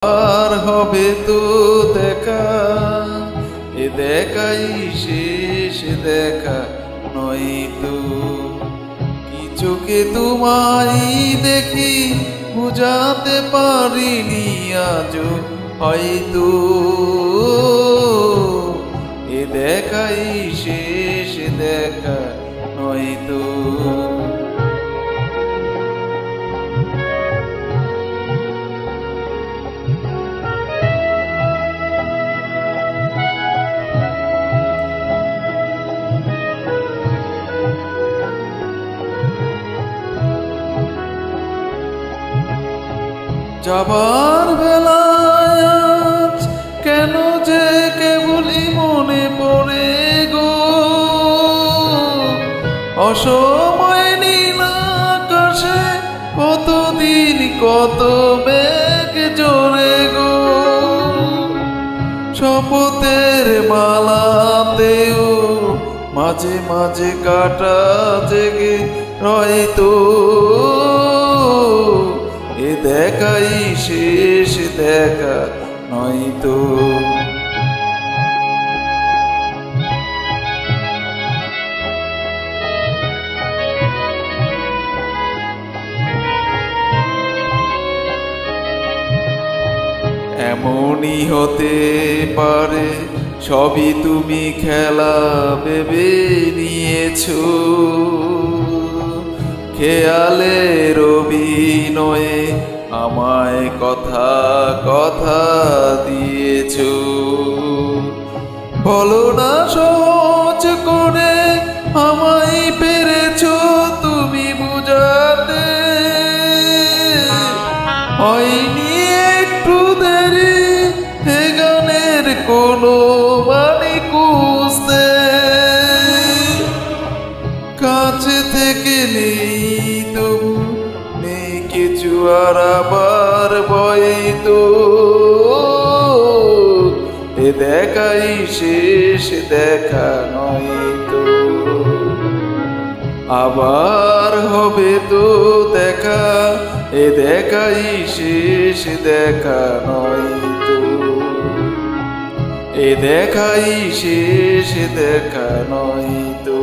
আর হবে তো দেখা, এ দেখাই শেষ দেখা নয় তো। কি চোখে তোমায় দেখি বুঝাতে পারিনি আজও হয়তো, এ দেখাই শেষ দেখা নয় তো। যাবার বেলায় আজ কেন যে কেবলই মনে পড়ে গো, অসময় নীল আকাশে কতদিন কত মেঘ জোরে গো। শপথের মালাতেও মাঝে মাঝে কাটা জেগে রয়তো, এ দেখাই শেষ দেখা নয় তো। এমনই হতে পারে সবই তুমি খেলা ভেবে নিয়েছো, খেয়ালের অভিনয়ে আমায় কথা কথা দিয়েছো। বলো না সহজ করে আমায় পেরেছো তুমি বুঝাতে, হয়নি একটু দেরি এ গানের কোনো মানে খুঁজতে। কাছে থেকে নেই তবু নেই কিছু আর আবার ভয় তো, এ দেখাই শেষ দেখা নয় তো। আবার হবে তো দেখা, এ দেখাই শেষ দেখা নয় তো, এ দেখাই শেষ দেখা নয় তো।